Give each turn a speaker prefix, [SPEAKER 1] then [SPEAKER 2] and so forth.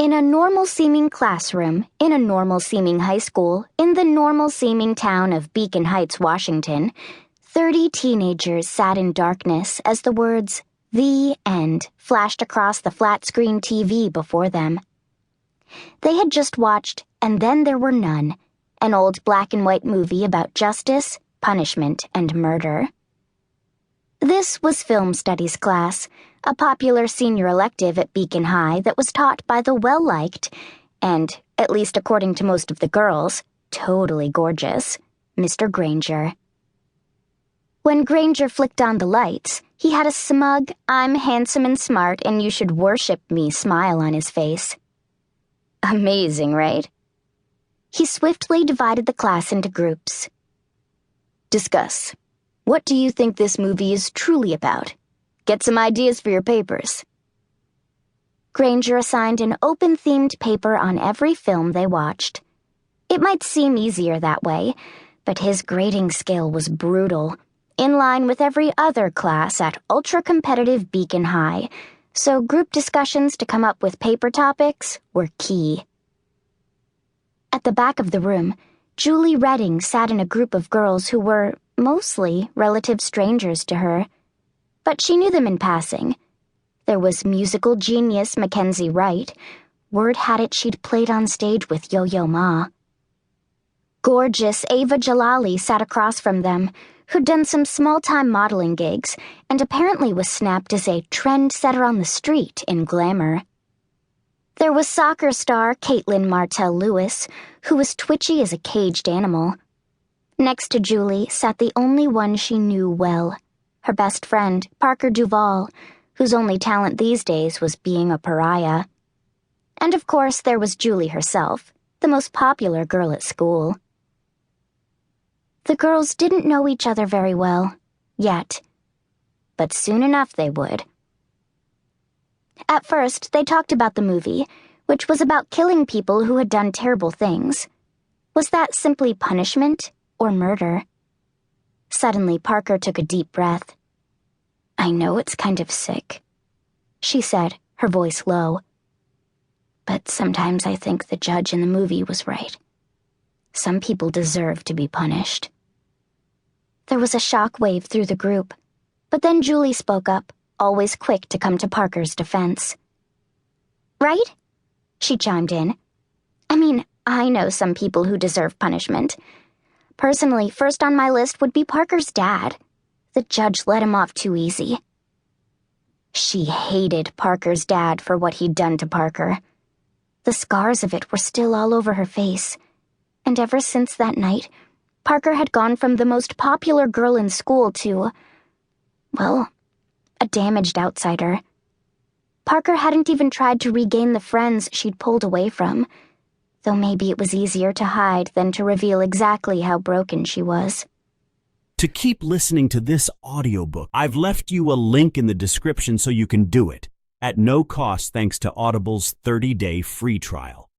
[SPEAKER 1] In a normal-seeming classroom, in a normal-seeming high school, in the normal-seeming town of Beacon Heights, Washington, 30 teenagers sat in darkness as the words, "The End," flashed across the flat-screen TV before them. They had just watched And Then There Were None, an old black-and-white movie about justice, punishment, and murder. This was film studies class, a popular senior elective at Beacon High that was taught by the well-liked, and, at least according to most of the girls, totally gorgeous, Mr. Granger. When Granger flicked on the lights, he had a smug, "I'm handsome and smart and you should worship me" smile on his face. Amazing, right? He swiftly divided the class into groups. Discuss. What do you think this movie is truly about? Get some ideas for your papers. Granger assigned an open-themed paper on every film they watched. It might seem easier that way, but his grading scale was brutal, in line with every other class at ultra-competitive Beacon High, so group discussions to come up with paper topics were key. At the back of the room, Julie Redding sat in a group of girls who were, mostly, relative strangers to her. But she knew them in passing. There was musical genius Mackenzie Wright. Word had it she'd played on stage with Yo-Yo Ma. Gorgeous Ava Jalali sat across from them, who'd done some small-time modeling gigs and apparently was snapped as a trendsetter on the street in glamour. There was soccer star Caitlin Martell-Lewis, who was twitchy as a caged animal. Next to Julie sat the only one she knew well, her best friend, Parker Duvall, whose only talent these days was being a pariah. And of course there was Julie herself, the most popular girl at school. The girls didn't know each other very well, yet. But soon enough they would. At first, they talked about the movie, which was about killing people who had done terrible things. Was that simply punishment or murder? Suddenly, Parker took a deep breath. "I know it's kind of sick," she said, her voice low. "But sometimes I think the judge in the movie was right. Some people deserve to be punished." There was a shock wave through the group, but then Julie spoke up, always quick to come to Parker's defense. "Right?" she chimed in. "I mean, I know some people who deserve punishment. Personally, first on my list would be Parker's dad. The judge let him off too easy." She hated Parker's dad for what he'd done to Parker. The scars of it were still all over her face, and ever since that night, Parker had gone from the most popular girl in school to, well, a damaged outsider. Parker hadn't even tried to regain the friends she'd pulled away from, though maybe it was easier to hide than to reveal exactly how broken she was.
[SPEAKER 2] To keep listening to this audiobook, I've left you a link in the description so you can do it, at no cost thanks to Audible's 30-day free trial.